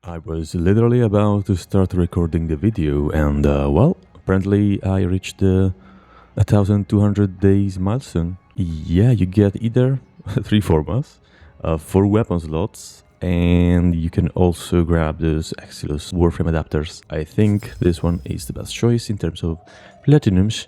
I was literally about to start recording the video and well, apparently I reached the 1200 days milestone. Yeah, you get either 3 formas, 4 weapon slots, and you can also grab those Exilus Warframe adapters. I think this one is the best choice in terms of platinums.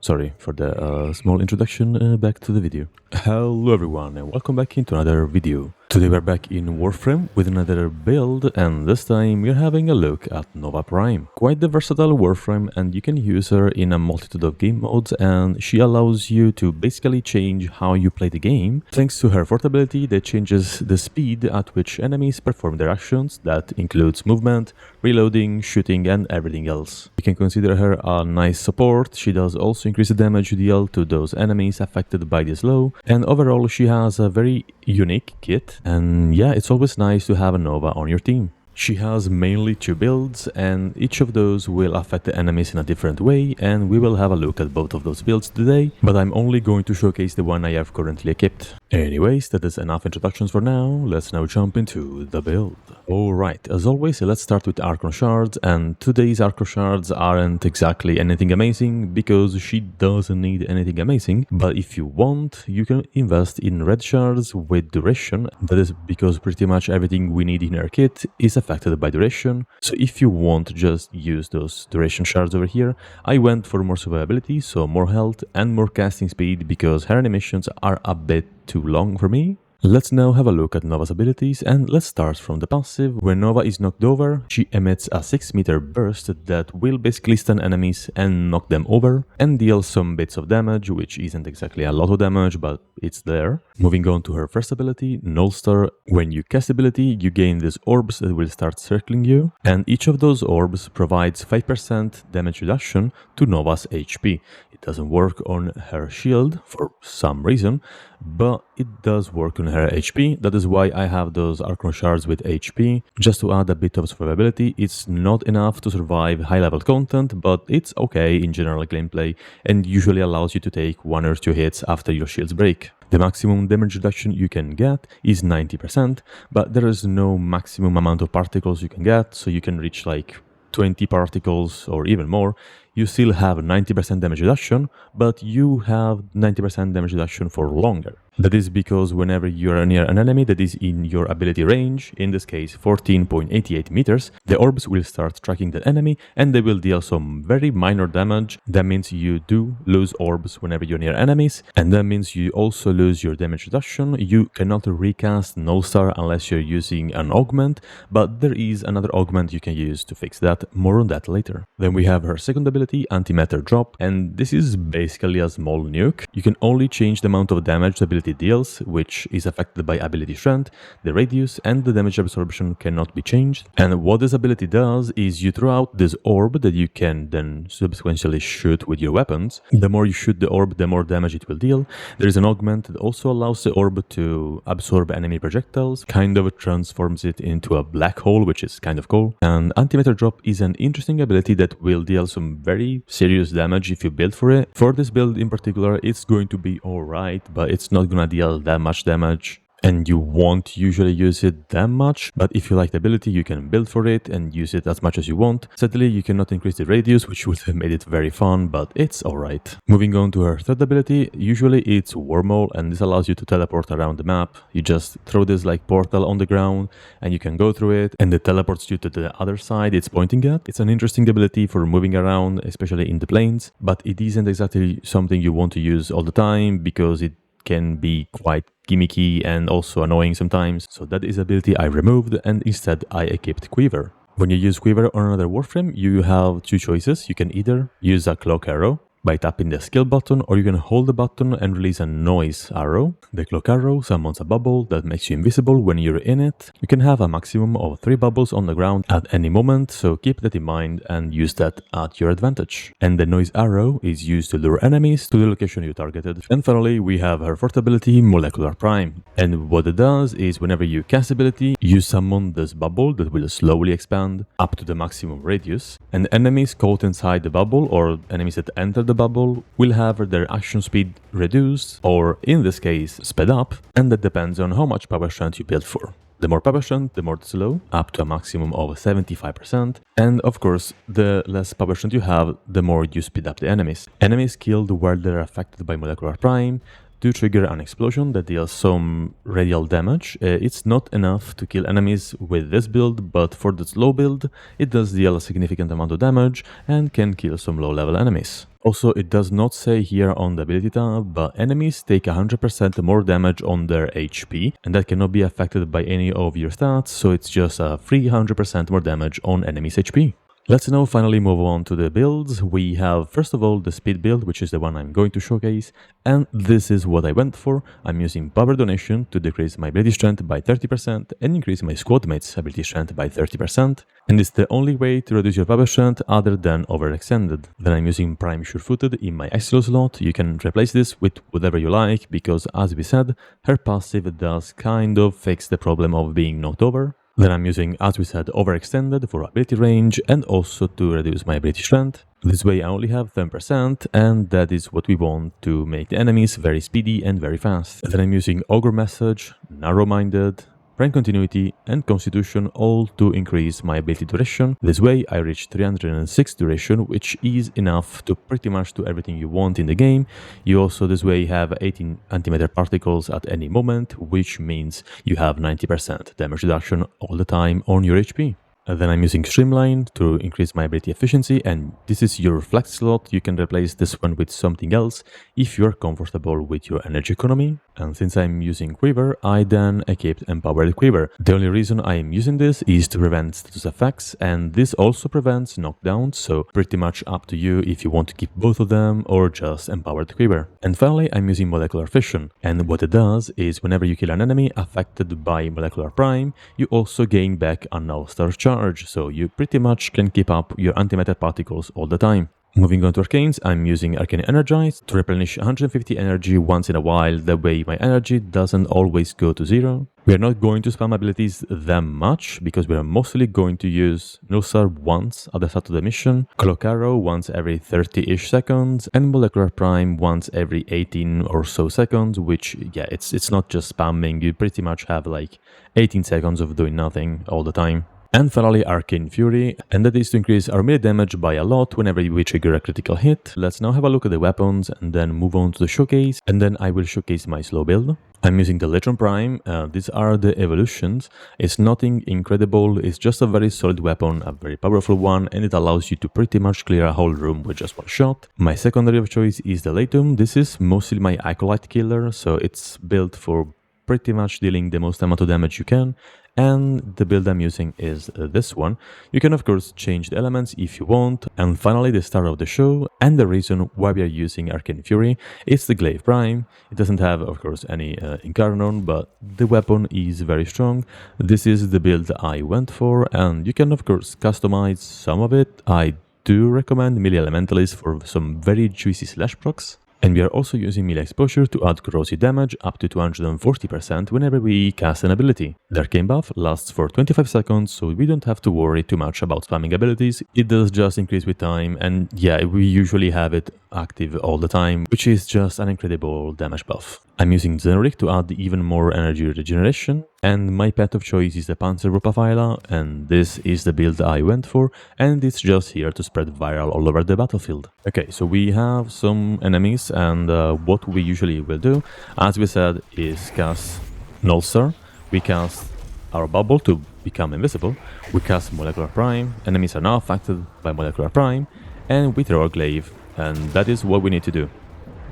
Sorry for the small introduction, back to the video. Hello everyone and welcome back into another video. Today we're back in Warframe with another build, and this time we're having a look at Nova Prime. Quite the versatile Warframe, and you can use her in a multitude of game modes, and she allows you to basically change how you play the game thanks to her fourth ability that changes the speed at which enemies perform their actions. That includes movement, reloading, shooting and everything else. You can consider her a nice support. She does also increase the damage you deal to those enemies affected by this low, and overall she has a very unique kit. And yeah, it's always nice to have a Nova on your team. She has mainly 2 builds, and each of those will affect the enemies in a different way, and we will have a look at both of those builds today, but I'm only going to showcase the one I have currently equipped. Anyways, that is enough introductions for now. Let's now jump into the build. Alright, as always, let's start with Archon Shards, and today's Archon Shards aren't exactly anything amazing because she doesn't need anything amazing, but if you want, you can invest in red shards with duration. That is because pretty much everything we need in our kit is affected by duration, so if you want to just use those duration shards over here, I went for more survivability, so more health and more casting speed because her animations are a bit too long for me. Let's now have a look at Nova's abilities, and let's start from the passive. When Nova is knocked over, she emits a 6-meter burst that will basically stun enemies and knock them over and deal some bits of damage, which isn't exactly a lot of damage, but it's there. Moving on to her first ability, Null Star. When you cast ability, you gain these orbs that will start circling you, and each of those orbs provides 5% damage reduction to Nova's HP. It doesn't work on her shield for some reason, but it does work on her HP. That is why I have those Archon Shards with HP, just to add a bit of survivability. It's not enough to survive high-level content, but it's okay in general gameplay and usually allows you to take 1 or 2 hits after your shields break. The maximum damage reduction you can get is 90%, but there is no maximum amount of particles you can get, so you can reach like 20 particles or even more. You still have 90% damage reduction, but you have 90% damage reduction for longer. That is because whenever you are near an enemy that is in your ability range, in this case 14.88 meters, the orbs will start tracking the enemy and they will deal some very minor damage. That means you do lose orbs whenever you're near enemies, and that means you also lose your damage reduction. You cannot recast Null Star unless you're using an augment, but there is another augment you can use to fix that. More on that later. Then we have her second ability, Antimatter Drop, and this is basically a small nuke. You can only change the amount of damage the ability deals, which is affected by ability strength. The radius and the damage absorption cannot be changed. And what this ability does is you throw out this orb that you can then subsequently shoot with your weapons. The more you shoot the orb, the more damage it will deal. There is an augment that also allows the orb to absorb enemy projectiles, kind of transforms it into a black hole, which is kind of cool. And Antimatter Drop is an interesting ability that will deal some very serious damage if you build for it. For this build in particular, it's going to be alright, but it's not gonna deal that much damage, and you won't usually use it that much. But if you like the ability, you can build for it and use it as much as you want. Sadly, you cannot increase the radius, which would have made it very fun, but it's alright. Moving on to her third ability, usually it's Wormhole, and this allows you to teleport around the map. You just throw this like portal on the ground and you can go through it, and it teleports you to the other side it's pointing at. It's an interesting ability for moving around, especially in the plains, but it isn't exactly something you want to use all the time because it can be quite gimmicky and also annoying sometimes. So that is ability I removed, and instead I equipped Quiver. When you use Quiver on another Warframe, you have 2 choices. You can either use a Cloak Arrow by tapping the skill button, or you can hold the button and release a noise arrow. The cloak arrow summons a bubble that makes you invisible when you're in it. You can have a maximum of 3 bubbles on the ground at any moment, so keep that in mind and use that at your advantage. And the noise arrow is used to lure enemies to the location you targeted. And finally, we have her fourth ability, Molecular Prime. And what it does is whenever you cast ability, you summon this bubble that will slowly expand up to the maximum radius, and enemies caught inside the bubble or enemies that enter the bubble will have their action speed reduced, or in this case sped up, and that depends on how much power strength you build for. The more power-strength, the more slow, up to a maximum of 75%. And of course, the less power-strength you have, the more you speed up the enemies. Enemies killed while they're affected by Molecular Prime to trigger an explosion that deals some radial damage. It's not enough to kill enemies with this build, but for the slow build, it does deal a significant amount of damage and can kill some low-level enemies. Also, it does not say here on the ability tab, but enemies take 100% more damage on their HP, and that cannot be affected by any of your stats, so it's just a 300% more damage on enemies' HP. Let's now finally move on to the builds. We have, first of all, the speed build, which is the one I'm going to showcase, and this is what I went for. I'm using power donation to decrease my ability strength by 30% and increase my squad mates' ability strength by 30%. And it's the only way to reduce your power strength other than overextended. Then I'm using Prime Sure-Footed in my Axilo slot. You can replace this with whatever you like, because as we said, her passive does kind of fix the problem of being knocked over. Then I'm using, as we said, Overextended for ability range and also to reduce my ability strength. This way I only have 10%, and that is what we want to make the enemies very speedy and very fast. Then I'm using Ogre Message, Narrow-Minded, Prime Continuity and Constitution, all to increase my ability duration. This way I reach 306 duration, which is enough to pretty much do everything you want in the game. You also this way have 18 antimatter particles at any moment, which means you have 90% damage reduction all the time on your HP. Then I'm using Streamline to increase my ability efficiency, and this is your flex slot. You can replace this one with something else if you're comfortable with your energy economy. And since I'm using Quiver, I then equipped Empowered Quiver. The only reason I am using this is to prevent status effects, and this also prevents knockdowns, so pretty much up to you if you want to keep both of them or just Empowered Quiver. And finally, I'm using Molecular Fission, and what it does is whenever you kill an enemy affected by Molecular Prime, you also gain back a null-star charge, so you pretty much can keep up your antimatter particles all the time. Moving on to Arcanes, I'm using Arcane Energize to replenish 150 energy once in a while, that way my energy doesn't always go to zero. We are not going to spam abilities that much, because we are mostly going to use Nullstar once at the start of the mission, Cloak Arrow once every 30-ish seconds, and Molecular Prime once every 18 or so seconds, which, yeah, it's not just spamming, you pretty much have like 18 seconds of doing nothing all the time. And finally, Arcane Fury, and that is to increase our melee damage by a lot whenever we trigger a critical hit. Let's now have a look at the weapons and then move on to the showcase, and then I will showcase my slow build. I'm using the Legion Prime. These are the evolutions. It's nothing incredible, it's just a very solid weapon, a very powerful one, and it allows you to pretty much clear a whole room with just one shot. My secondary of choice is the Latum. This is mostly my Acolyte killer, so it's built for pretty much dealing the most amount of damage you can, and the build I'm using is this one. You can of course change the elements if you want. And finally, the star of the show, and the reason why we are using Arcane Fury, is the Glaive Prime. It doesn't have of course any Incarnon, but the weapon is very strong. This is the build I went for, and you can of course customize some of it. I do recommend Melee Elementalist for some very juicy slash procs. And we are also using melee exposure to add corrosive damage up to 240% whenever we cast an ability. The arcane buff lasts for 25 seconds, so we don't have to worry too much about spamming abilities. It does just increase with time, and yeah, we usually have it active all the time, which is just an incredible damage buff. I'm using Zenoric to add even more energy regeneration, and my pet of choice is the Panzer Propafila, and this is the build I went for, and it's just here to spread viral all over the battlefield. Okay, so we have some enemies, and what we usually will do, as we said, is cast Nullstar. We cast our bubble to become invisible, we cast Molecular Prime, enemies are now affected by Molecular Prime, and we throw our glaive, and that is what we need to do.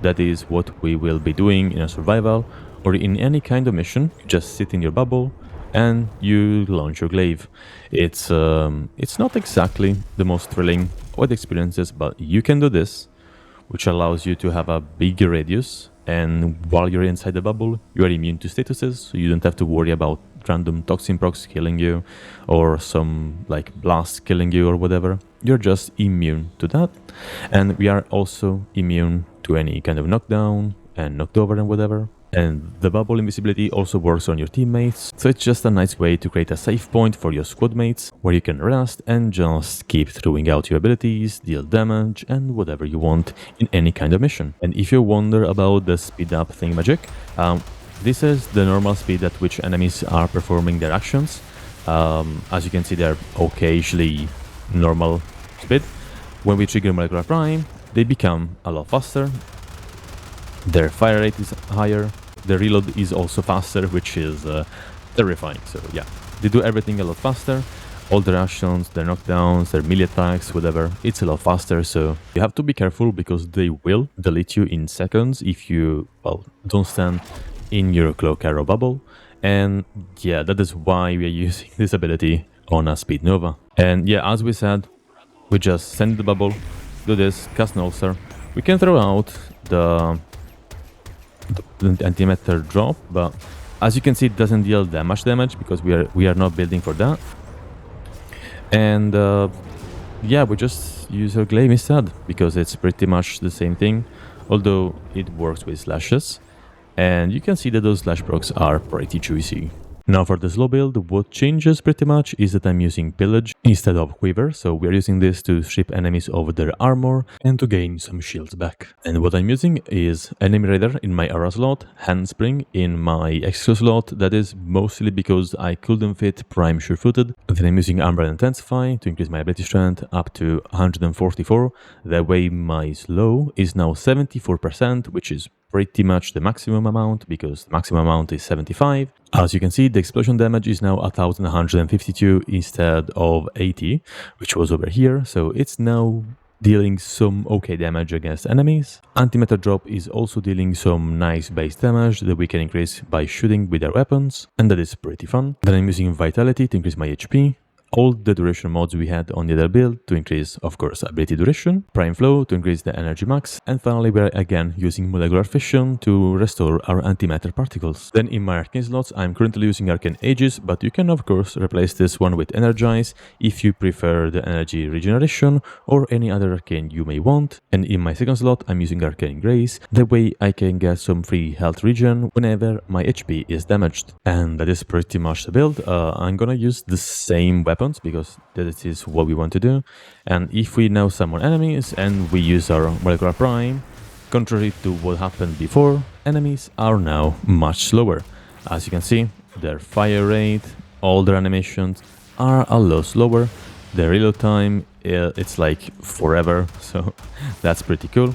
That is what we will be doing in a survival or in any kind of mission. You just sit in your bubble and you launch your glaive. It's not exactly the most thrilling of the experiences, but you can do this, which allows you to have a bigger radius, and while you're inside the bubble, you are immune to statuses, so you don't have to worry about random toxin procs killing you or some like blast killing you or whatever. You're just immune to that, and we are also immune to any kind of knockdown and knocked over and whatever. And the bubble invisibility also works on your teammates, so it's just a nice way to create a safe point for your squad mates where you can rest and just keep throwing out your abilities, deal damage and whatever you want in any kind of mission. And if you wonder about the speed up thingamajig, this is the normal speed at which enemies are performing their actions. As you can see, they're occasionally normal speed. When we trigger Molecular Prime, they become a lot faster. Their fire rate is higher. The reload is also faster, which is terrifying. So yeah, they do everything a lot faster. All their actions, their knockdowns, their melee attacks, whatever, it's a lot faster. So you have to be careful because they will delete you in seconds if you, well, don't stand in your cloak arrow bubble. And yeah, that is why we are using this ability on a Speed Nova. And yeah, as we said, we just send the bubble, do this, cast an ulcer. We can throw out the antimatter drop, but as you can see, it doesn't deal that much damage because we are not building for that. And yeah, we just use our glaive instead because it's pretty much the same thing, although it works with slashes. And you can see that those slash procs are pretty juicy. Now for the slow build, what changes pretty much is that I'm using Pillage instead of Quiver, so we're using this to strip enemies of their armor and to gain some shields back. And what I'm using is Enemy Raider in my Aura slot, Handspring in my Exo slot, that is mostly because I couldn't fit Prime Sure-Footed. Then I'm using Umbral Intensify to increase my ability strength up to 144, that way my slow is now 74%, which is pretty much the maximum amount because the maximum amount is 75. As you can see, the explosion damage is now 1152 instead of 80, which was over here, so it's now dealing some okay damage against enemies. Antimatter drop is also dealing some nice base damage that we can increase by shooting with our weapons, and that is pretty fun. Then I'm using Vitality to increase my HP. All the duration mods we had on the other build to increase, of course, ability duration, Prime Flow to increase the energy max, and finally we're again using Molecular Fission to restore our antimatter particles. Then in my Arcane slots, I'm currently using Arcane Aegis, but you can of course replace this one with Energize if you prefer the energy regeneration or any other arcane you may want. And in my second slot, I'm using Arcane Grace, that way I can get some free health regen whenever my HP is damaged. And that is pretty much the build. I'm gonna use the same weapons because that is what we want to do. And if we now summon enemies and we use our Molecular Prime, contrary to what happened before, enemies are now much slower. As you can see, their fire rate, all their animations are a lot slower. The reload time, it's like forever, so that's pretty cool.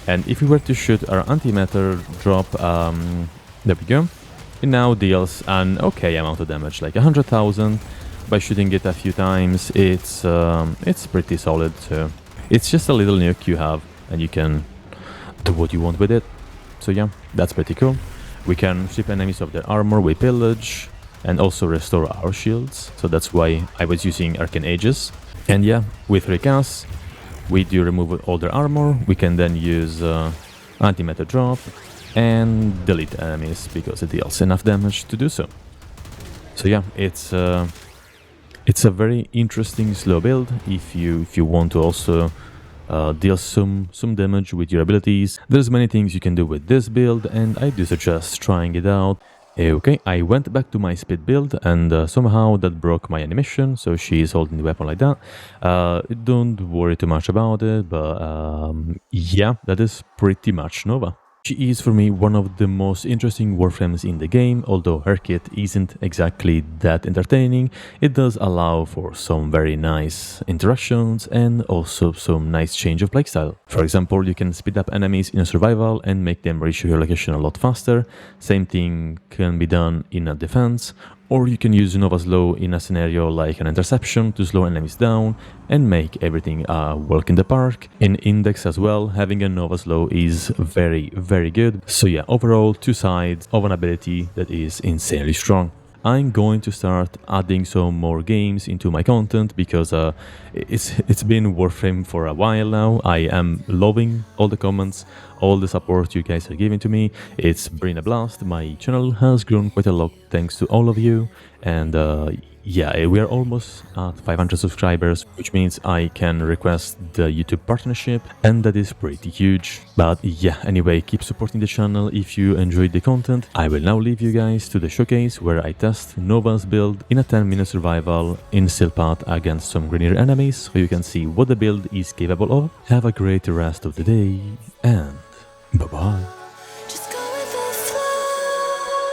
And if we were to shoot our antimatter drop, there we go, it now deals an okay amount of damage, like 100,000. By shooting it a few times, it's pretty solid. So it's just a little nuke you have, and you can do what you want with it. So yeah, that's pretty cool. We can strip enemies of their armor with Pillage, and also restore our shields. So that's why I was using Arcane Aegis. And yeah, with Recast, we do remove all their armor. We can then use Antimatter Drop and delete enemies because it deals enough damage to do so. So yeah, it's a very interesting slow build if you want to also deal some damage with your abilities. There's many things you can do with this build, and I do suggest trying it out. Okay, I went back to my speed build, and somehow that broke my animation, so she is holding the weapon like that. Don't worry too much about it, but yeah, that is pretty much Nova. She is for me one of the most interesting Warframes in the game, although her kit isn't exactly that entertaining. It does allow for some very nice interactions and also some nice change of playstyle. For example, you can speed up enemies in a survival and make them reach your location a lot faster. Same thing can be done in a defense. Or you can use Nova Slow in a scenario like an interception to slow enemies down and make everything a walk in the park. In Index as well, having a Nova Slow is very, very good. So yeah, overall, two sides of an ability that is insanely strong. I'm going to start adding some more games into my content because it's been Warframe for a while now. I am loving all the comments, all the support you guys are giving to me. It's been a blast. My channel has grown quite a lot thanks to all of you, and yeah, we are almost at 500 subscribers, which means I can request the YouTube partnership, and that is pretty huge. But yeah, anyway, keep supporting the channel if you enjoyed the content. I will now leave you guys to the showcase where I test Nova's build in a 10-minute survival in Steel Path against some greener enemies, so you can see what the build is capable of. Have a great rest of the day, and bye-bye. Just go with the flow.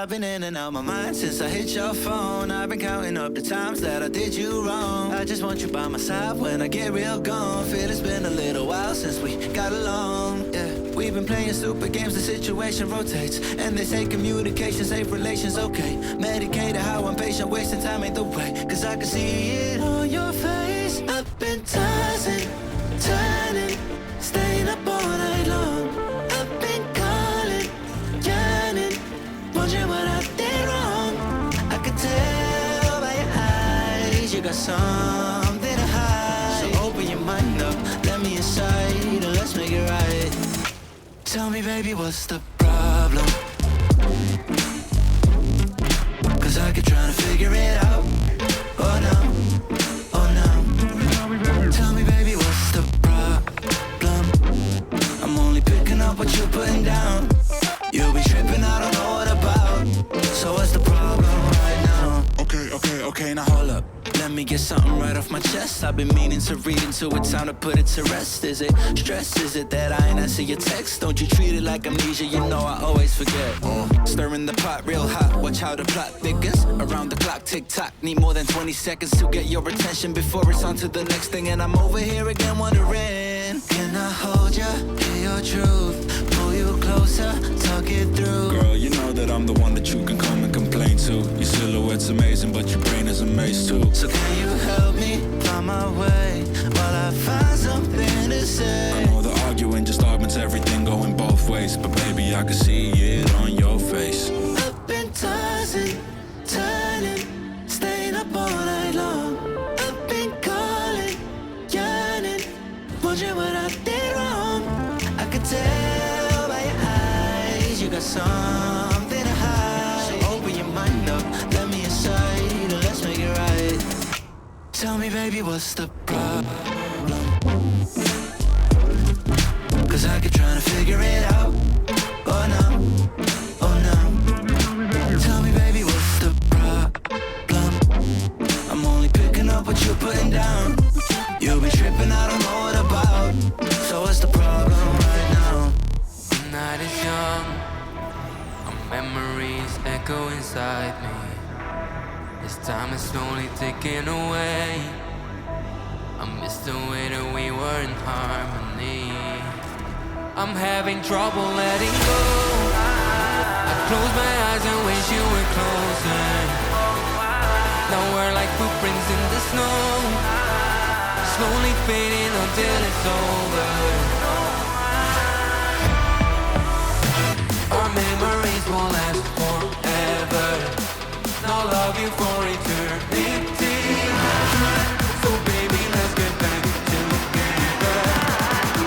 I've been in and out my mind since I hit your phone. I've been counting up the times that I did you wrong. I just want you by my side when I get real gone. Feel it's been a little while since we got along, yeah. We've been playing stupid games, the situation rotates. And they say communication, safe relations, okay. Medicated how I'm patient, wasting time ain't the way. Cause I can see it on your face. I've been tossing, turning, staying up all night long. I've been calling, yearning, wondering what I did wrong. I could tell by your eyes you got something to hide. So open your mind up, let me inside, and let's make it right. Tell me, baby, what's the problem? Cause I keep trying to figure it out. Oh no, oh no. Tell me, baby, what's the problem? I'm only picking up what you're putting down. You'll be tripping, I don't know what about. So what's the problem right now? Okay, now hold up. Let me get something right off my chest. I've been meaning to read into it, time to put it to rest. Is it stress? Is it that I ain't answer your text? Don't you treat it like amnesia, you know I always forget. Stirring the pot real hot, watch how the plot thickens. Around the clock, tick tock, need more than 20 seconds to get your attention before it's on to the next thing. And I'm over here again wondering, can I hold ya, hear your truth, pull you closer, talk it through? Girl, you know that I'm the one that you can come and complain to. Your silhouette's amazing, but your brain is a maze too. So can you help me find my way while I find something to say? I know the arguing just augments everything going both ways, but baby, I can see it on your face. I've been tossing, turning, staying up all night long. I've been calling, yearning, wondering what I did wrong. I could tell by your eyes you got something to hide. So open your mind up, let me inside, and let's make it right. Tell me, baby, what's the problem? Cause I keep trying to figure it out. Oh no, oh no. Tell me, baby, what's the problem? I'm only picking up what you're putting down. You'll be tripping, I don't know what about. So what's the problem right now? The night is young, our memories echo inside me. This time is slowly ticking away. I miss the way that we were in harmony. I'm having trouble letting go. I close my eyes and wish you were closer. Now we're like footprints in the snow, slowly fading until it's over. Our memories won't last forever. I'll love you for eternity. So baby, let's get back together.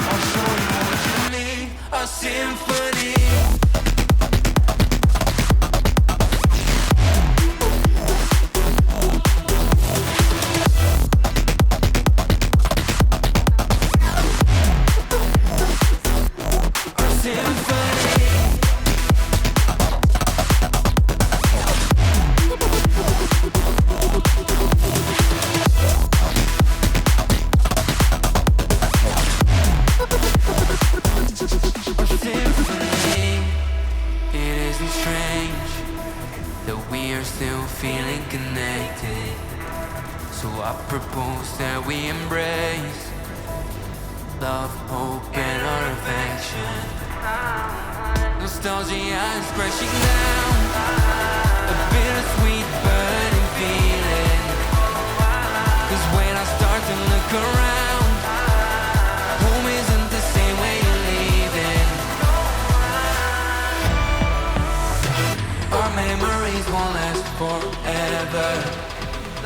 I'll show you what you need, a symphony.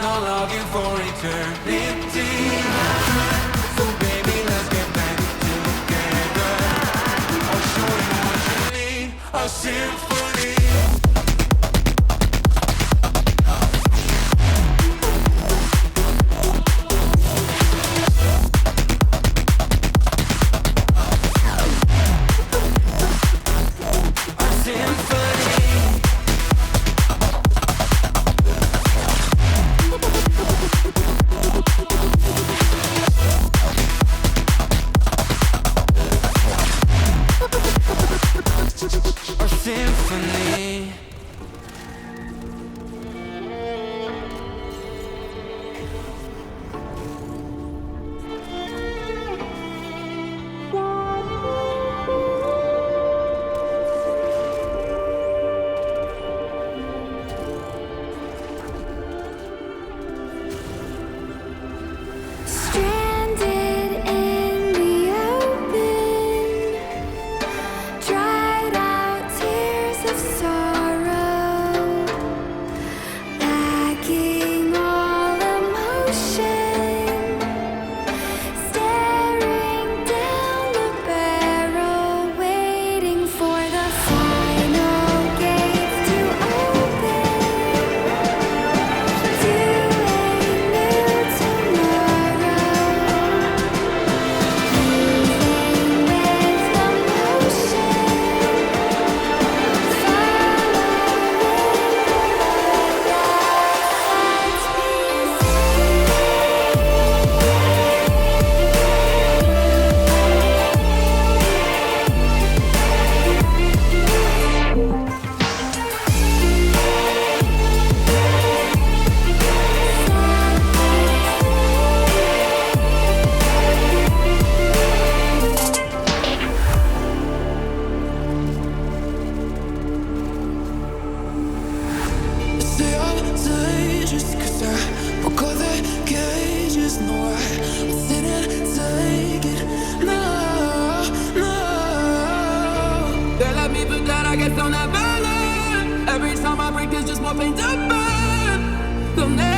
not longing for eternity. So baby, let's get back together. I'll show you what you need, a symphony. Symphony. Stranded in the open, dried out tears of sorrow, lacking all emotion, staring down the barrel, waiting for the final gates to open to a new tomorrow. Moving with the motion, Say I'm dangerous 'cause I broke all the cages. No, I didn't take it. No, no. They let me forget, I guess I'll never learn. Every time I break, there's just more pain to burn. They'll never